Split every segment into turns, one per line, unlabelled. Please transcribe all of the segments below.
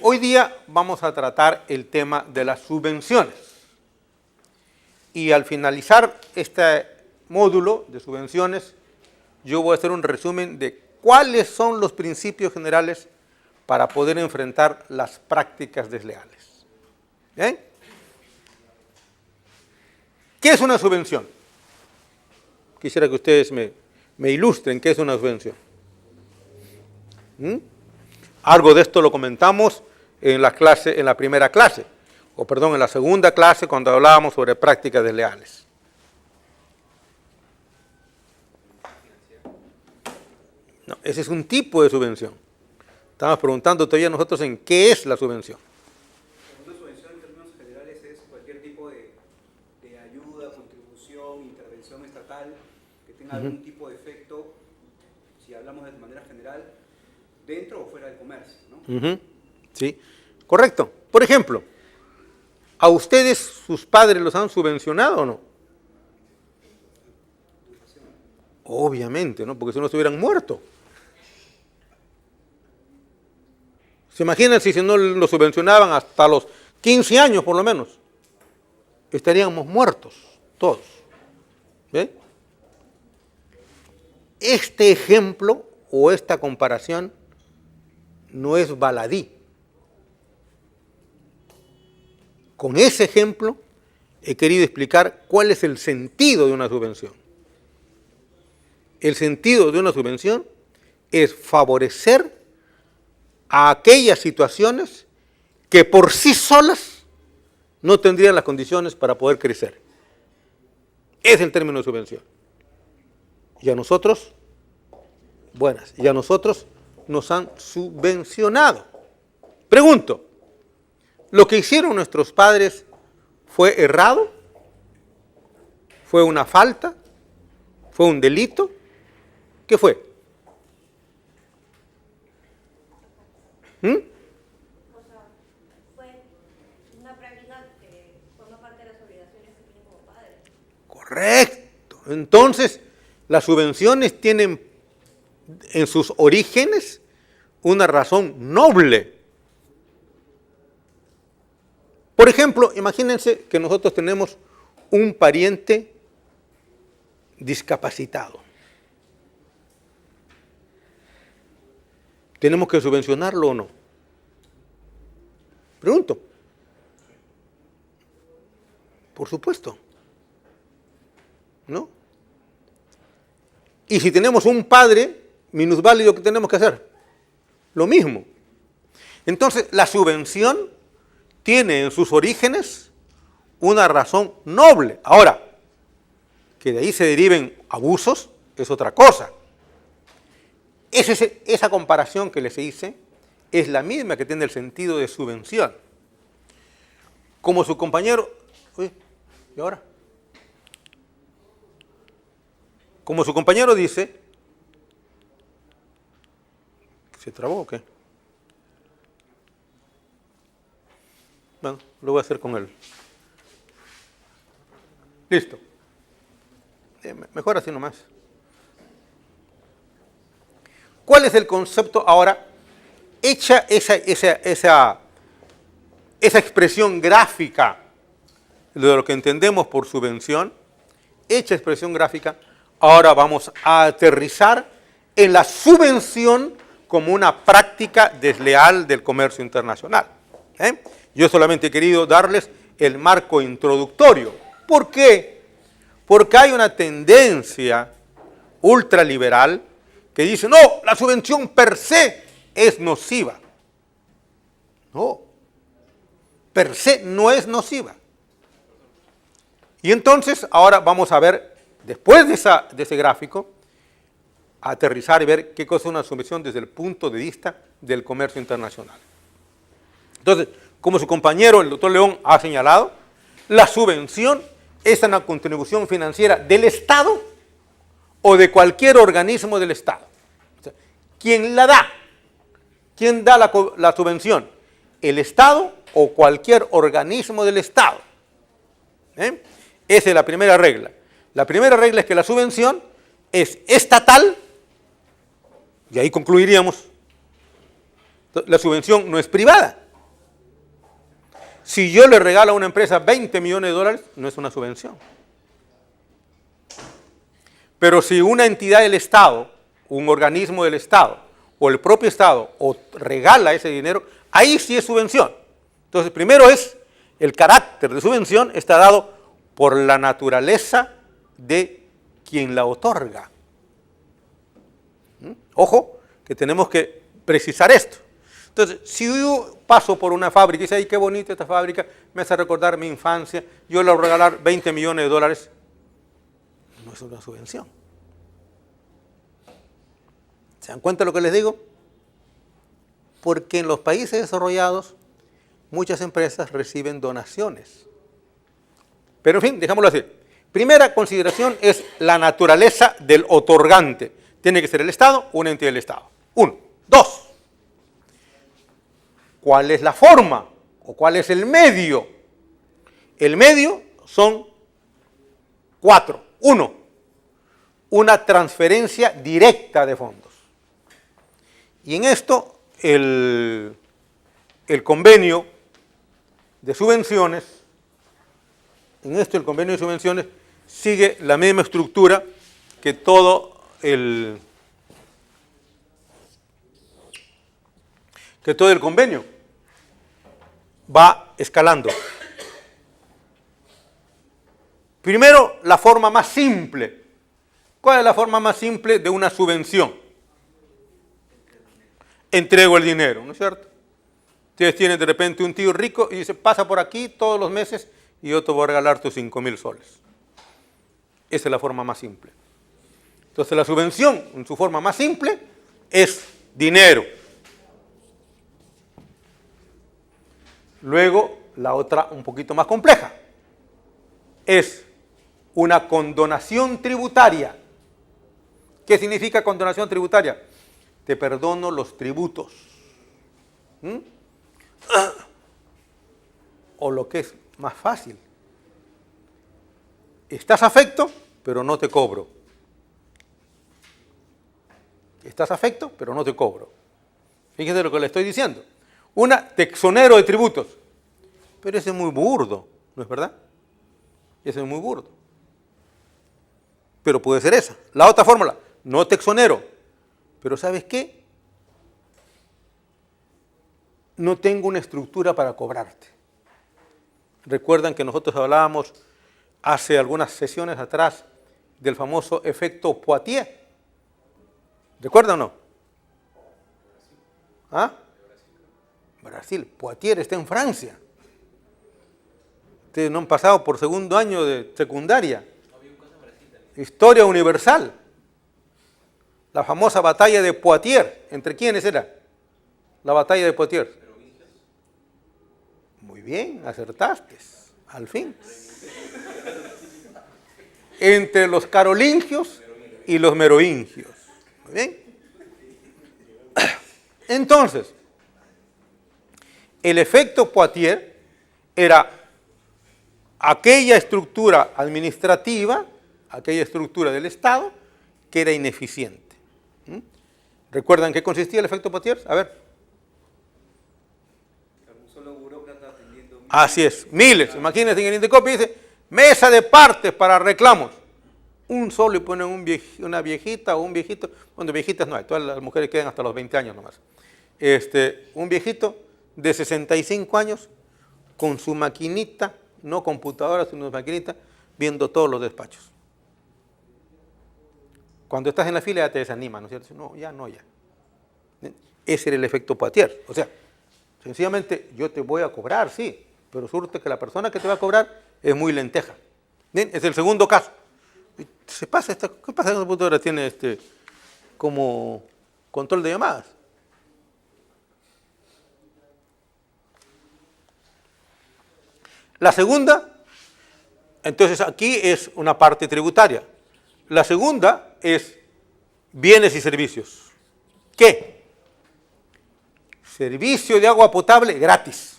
hoy día vamos a tratar el tema de las subvenciones. Y al finalizar este módulo de subvenciones, yo voy a hacer un resumen de cuáles son los principios generales para poder enfrentar las prácticas desleales. ¿Bien? ¿Qué es una subvención? Quisiera que ustedes me ilustren qué es una subvención. Algo de esto lo comentamos en la clase, en la primera clase, en la segunda clase cuando hablábamos sobre prácticas desleales. No, ese es un tipo de subvención. Estamos preguntando todavía nosotros en qué es la subvención.
Una subvención en términos generales es cualquier tipo de ayuda, contribución, intervención estatal que tenga algún tipo de efecto, si hablamos de manera general, dentro o fuera del comercio, ¿no?
Sí, correcto. Por ejemplo, ¿a ustedes sus padres los han subvencionado o no? Obviamente, ¿no? Porque si no se hubieran muerto. ¿Se imaginan si no lo subvencionaban hasta los 15 años por lo menos? Estaríamos muertos todos. ¿Ve? Este ejemplo o esta comparación no es baladí. Con ese ejemplo he querido explicar cuál es el sentido de una subvención. El sentido de una subvención es favorecer a aquellas situaciones que por sí solas no tendrían las condiciones para poder crecer. Es el término de subvención. Y a nosotros, y a nosotros nos han subvencionado. Pregunto, ¿lo que hicieron nuestros padres fue errado? ¿Fue una falta? ¿Fue un delito? ¿Qué fue?
O sea, fue una práctica que forma parte de las obligaciones que tienen como padres.
Correcto. Entonces, las subvenciones tienen en sus orígenes una razón noble. Por ejemplo, imagínense que nosotros tenemos un pariente discapacitado. ¿Tenemos que subvencionarlo o no? Pregunto. Por supuesto. ¿No? Y si tenemos un padre minusválido, ¿qué tenemos que hacer? Lo mismo. Entonces, la subvención tiene en sus orígenes una razón noble. Ahora, que de ahí se deriven abusos es otra cosa. Esa comparación que les hice es la misma que tiene el sentido de subvención. Como su compañero... Uy, ¿y ahora? Como su compañero dice... ¿Se trabó o qué? Bueno, lo voy a hacer con él. Listo. Mejor así nomás. ¿Cuál es el concepto ahora? Hecha esa expresión gráfica de lo que entendemos por subvención, hecha expresión gráfica, ahora vamos a aterrizar en la subvención como una práctica desleal del comercio internacional. Yo solamente he querido darles el marco introductorio. ¿Por qué? Porque hay una tendencia ultraliberal que dice, no, la subvención per se es nociva. No, per se no es nociva. Y entonces ahora vamos a ver, después de ese gráfico, aterrizar y ver qué cosa es una subvención desde el punto de vista del comercio internacional. Entonces, como su compañero, el doctor León, ha señalado, la subvención es una contribución financiera del Estado o de cualquier organismo del Estado. O sea, ¿quién la da? ¿Quién da la subvención? ¿El Estado o cualquier organismo del Estado? Esa es la primera regla. La primera regla es que la subvención es estatal, y ahí concluiríamos. La subvención no es privada. Si yo le regalo a una empresa 20 millones de dólares, no es una subvención. Pero si una entidad del Estado, un organismo del Estado, o el propio Estado, o regala ese dinero, ahí sí es subvención. Entonces, primero es, el carácter de subvención está dado por la naturaleza de quien la otorga. Ojo, que tenemos que precisar esto. Entonces, si yo paso por una fábrica y dice, ay, qué bonita esta fábrica, me hace recordar mi infancia, yo le voy a regalar 20 millones de dólares, no es una subvención. ¿Se dan cuenta de lo que les digo? Porque en los países desarrollados, muchas empresas reciben donaciones. Pero en fin, dejémoslo así. Primera consideración es la naturaleza del otorgante. Tiene que ser el Estado o una entidad del Estado. 1. 2. ¿Cuál es la forma? ¿O cuál es el medio? El medio son 4. 1. Una transferencia directa de fondos. Y en esto, el convenio de subvenciones, sigue la misma estructura que todo el convenio. Va escalando. Primero, la forma más simple. ¿Cuál es la forma más simple de una subvención? Entrego el dinero, ¿no es cierto? Ustedes tienen de repente un tío rico y dice, pasa por aquí todos los meses y yo te voy a regalar tus 5.000 soles. Esa es la forma más simple. Entonces la subvención, en su forma más simple, es dinero. Luego, la otra un poquito más compleja. Es una condonación tributaria. ¿Qué significa condonación tributaria? Te perdono los tributos. O lo que es más fácil. Estás afecto, pero no te cobro. Estás afecto, pero no te cobro. Fíjense lo que le estoy diciendo. Te exonero de tributos. Pero ese es muy burdo, ¿no es verdad? Ese es muy burdo. Pero puede ser esa. La otra fórmula, no te exonero. Pero ¿sabes qué? No tengo una estructura para cobrarte. Recuerdan que nosotros hablábamos hace algunas sesiones atrás del famoso efecto Poitiers. ¿Recuerdan o no? ¿Ah? Brasil. Poitiers está en Francia. Ustedes no han pasado por segundo año de secundaria. Historia universal. La famosa batalla de Poitiers. ¿Entre quiénes era? La batalla de Poitiers. Muy bien, acertaste. Al fin. Entre los carolingios y los merovingios. Muy bien. Entonces, el efecto Poitiers era aquella estructura administrativa, aquella estructura del Estado, que era ineficiente. ¿Recuerdan qué consistía el efecto Poitiers? A ver.
Un solo burócrata atendiendo miles.
Así es, miles. Imagínense en el Indecopy dice, mesa de partes para reclamos. Un solo y ponen una viejita o un viejito. Bueno, viejitas no hay, todas las mujeres quedan hasta los 20 años nomás. Un viejito de 65 años con su maquinita, no computadora, sino maquinita, viendo todos los despachos. Cuando estás en la fila ya te desanima, ¿no es cierto? No, ya. Ese era el efecto Poitiers. O sea, sencillamente yo te voy a cobrar, sí, pero surte que la persona que te va a cobrar es muy lenteja. ¿Bien? Es el segundo caso. ¿Qué pasa con la computadora? Tiene como control de llamadas. La segunda, entonces aquí es una parte tributaria. La segunda es bienes y servicios. ¿Qué? Servicio de agua potable gratis.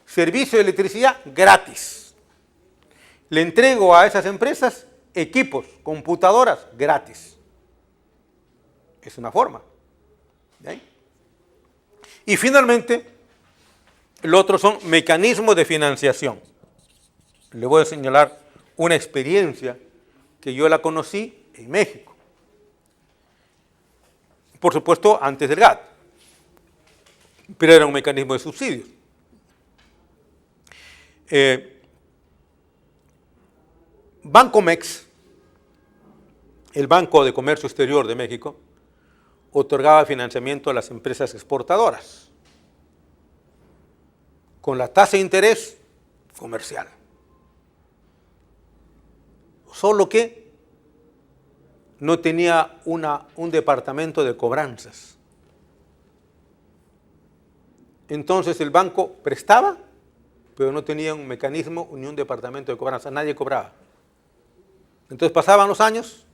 Servicio de electricidad gratis. Le entrego a esas empresas equipos, computadoras gratis. Es una forma. ¿Bien? Y finalmente, el otro son mecanismos de financiación. Le voy a señalar una experiencia que yo la conocí en México. Por supuesto, antes del GATT, pero era un mecanismo de subsidios. Bancomex, el Banco de Comercio Exterior de México, otorgaba financiamiento a las empresas exportadoras con la tasa de interés comercial. Solo que no tenía un departamento de cobranzas. Entonces el banco prestaba, pero no tenía un mecanismo ni un departamento de cobranzas, nadie cobraba. Entonces pasaban los años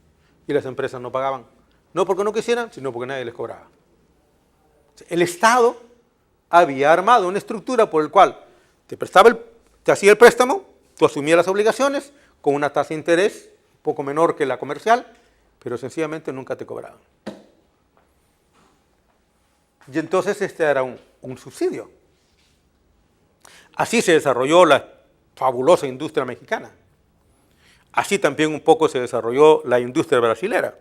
y las empresas no pagaban, no porque no quisieran, sino porque nadie les cobraba. El Estado había armado una estructura por la cual te hacía el préstamo, tú asumías las obligaciones con una tasa de interés un poco menor que la comercial, pero sencillamente nunca te cobraban. Y entonces este era un subsidio. Así se desarrolló la fabulosa industria mexicana. Así también un poco se desarrolló la industria brasilera.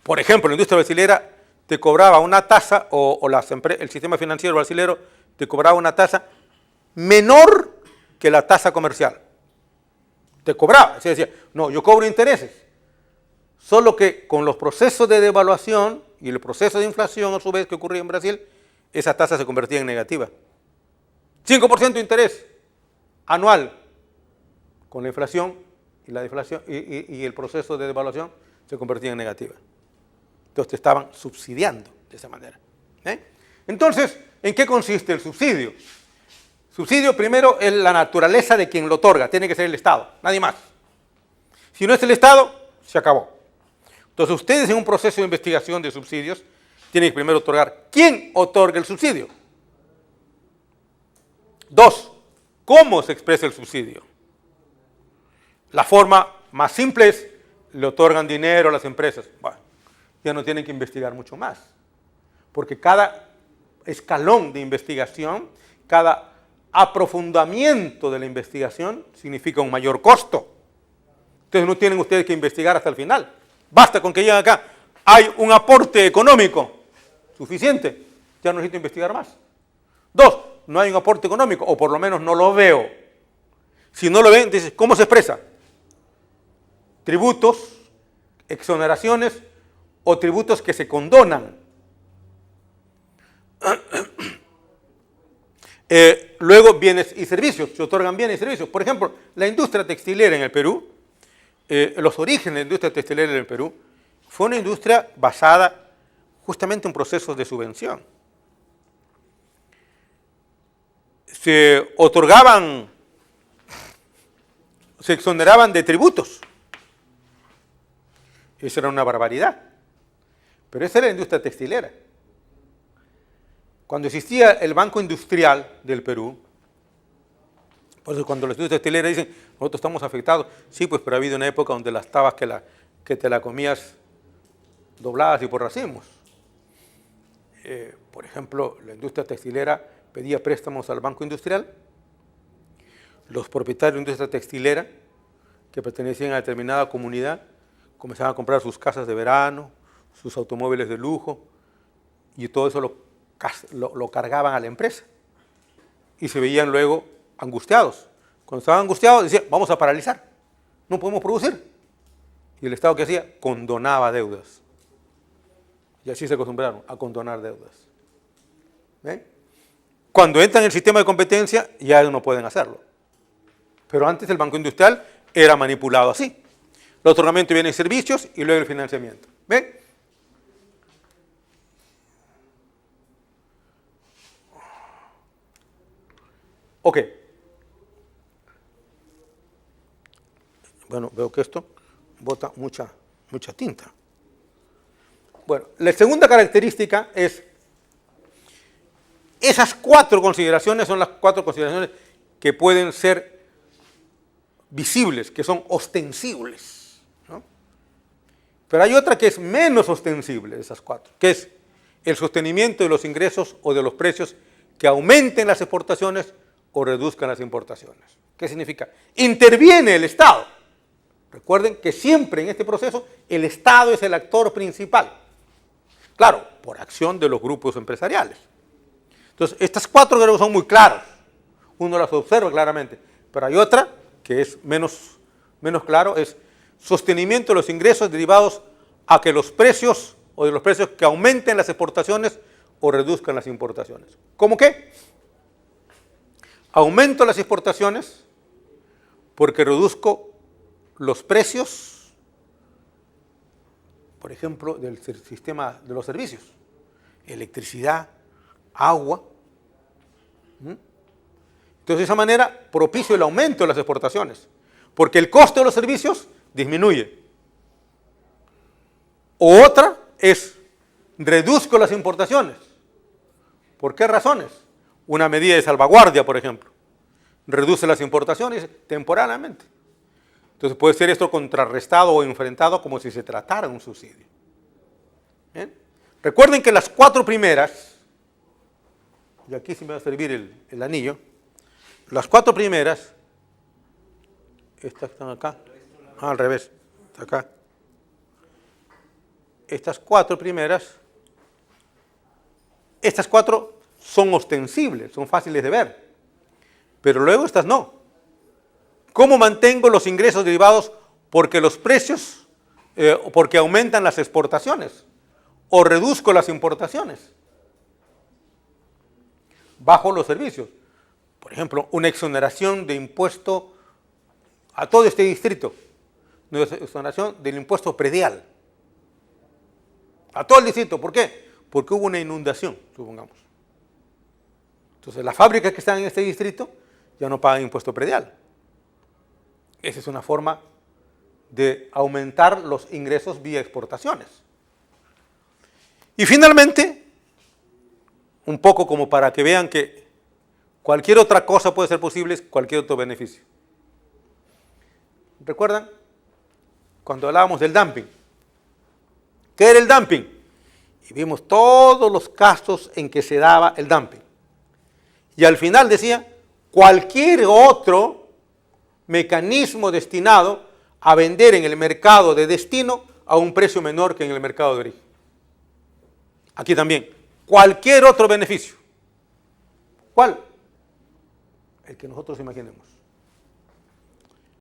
Por ejemplo, la industria brasilera te cobraba una tasa, el sistema financiero brasilero te cobraba una tasa menor que la tasa comercial. Te cobraba, se decía, no, yo cobro intereses. Solo que con los procesos de devaluación y el proceso de inflación a su vez que ocurría en Brasil, esa tasa se convertía en negativa. 5% de interés anual. Con la inflación y la deflación y el proceso de devaluación se convertía en negativa. Entonces te estaban subsidiando de esa manera. Entonces, ¿en qué consiste el subsidio? Subsidio primero es la naturaleza de quien lo otorga, tiene que ser el Estado, nadie más. Si no es el Estado, se acabó. Entonces ustedes en un proceso de investigación de subsidios tienen que primero otorgar quién otorga el subsidio. 2, ¿cómo se expresa el subsidio? La forma más simple es, le otorgan dinero a las empresas. Bueno, ya no tienen que investigar mucho más, porque cada escalón de investigación, cada aprofundamiento de la investigación significa un mayor costo. Entonces no tienen ustedes que investigar hasta el final. Basta con que lleguen acá, hay un aporte económico suficiente, ya no necesito investigar más. 2, no hay un aporte económico, o por lo menos no lo veo. Si no lo ven, dices, ¿cómo se expresa? Tributos, exoneraciones o tributos que se condonan. Luego bienes y servicios, se otorgan bienes y servicios. Por ejemplo, la industria textilera en el Perú, los orígenes de la industria textilera en el Perú, fue una industria basada justamente en procesos de subvención. Se otorgaban, se exoneraban de tributos. Eso era una barbaridad. Pero esa era la industria textilera. Cuando existía el Banco Industrial del Perú, pues cuando las industrias textileras dicen, nosotros estamos afectados, sí, pues pero ha habido una época donde las tabas que te la comías dobladas y por racimos. Por ejemplo, la industria textilera pedía préstamos al Banco Industrial, los propietarios de la industria textilera que pertenecían a determinada comunidad comenzaban a comprar sus casas de verano, sus automóviles de lujo, y todo eso lo cargaban a la empresa. Y se veían luego angustiados. Cuando estaban angustiados decían, vamos a paralizar, no podemos producir. Y el Estado, ¿qué hacía? Condonaba deudas. Y así se acostumbraron a condonar deudas. ¿Ven? Cuando entran en el sistema de competencia ya no pueden hacerlo. Pero antes el Banco Industrial era manipulado así. El otorgamiento de bienes y servicios y luego el financiamiento. ¿Ven? Ok. Bueno, veo que esto bota mucha tinta. Bueno, la segunda característica es, esas 4 consideraciones son las 4 consideraciones que pueden ser visibles, que son ostensibles, ¿no? Pero hay otra que es menos ostensible de esas 4, que es el sostenimiento de los ingresos o de los precios que aumenten las exportaciones o reduzcan las importaciones. ¿Qué significa? Interviene el Estado. Recuerden que siempre en este proceso el Estado es el actor principal. Claro, por acción de los grupos empresariales. Entonces, estas cuatro creo que son muy claras. Uno las observa claramente. Pero hay otra que es menos claro, es sostenimiento de los ingresos derivados a que los precios o de los precios que aumenten las exportaciones o reduzcan las importaciones. ¿Cómo qué? Aumento las exportaciones porque reduzco los precios, por ejemplo, del sistema de los servicios, electricidad, agua. Entonces, de esa manera propicio el aumento de las exportaciones, porque el costo de los servicios disminuye. O otra es reduzco las importaciones. ¿Por qué razones? Una medida de salvaguardia, por ejemplo, reduce las importaciones temporalmente. Entonces puede ser esto contrarrestado o enfrentado como si se tratara de un subsidio. ¿Bien? Recuerden que las cuatro primeras, y aquí sí me va a servir el anillo, las cuatro primeras, estas están acá, al revés, está acá. Estas cuatro primeras, estas cuatro son ostensibles, son fáciles de ver, pero luego estas no. ¿Cómo mantengo los ingresos derivados? Porque los precios, porque aumentan las exportaciones, o reduzco las importaciones. Bajo los servicios. Por ejemplo, una exoneración de impuesto a todo este distrito, una exoneración del impuesto predial. A todo el distrito. ¿Por qué? Porque hubo una inundación, supongamos. Entonces, las fábricas que están en este distrito ya no pagan impuesto predial. Esa es una forma de aumentar los ingresos vía exportaciones. Y finalmente, un poco como para que vean que cualquier otra cosa puede ser posible, cualquier otro beneficio. ¿Recuerdan? Cuando hablábamos del dumping. ¿Qué era el dumping? Y vimos todos los casos en que se daba el dumping. Y al final decía, cualquier otro mecanismo destinado a vender en el mercado de destino a un precio menor que en el mercado de origen. Aquí también, cualquier otro beneficio. ¿Cuál? El que nosotros imaginemos.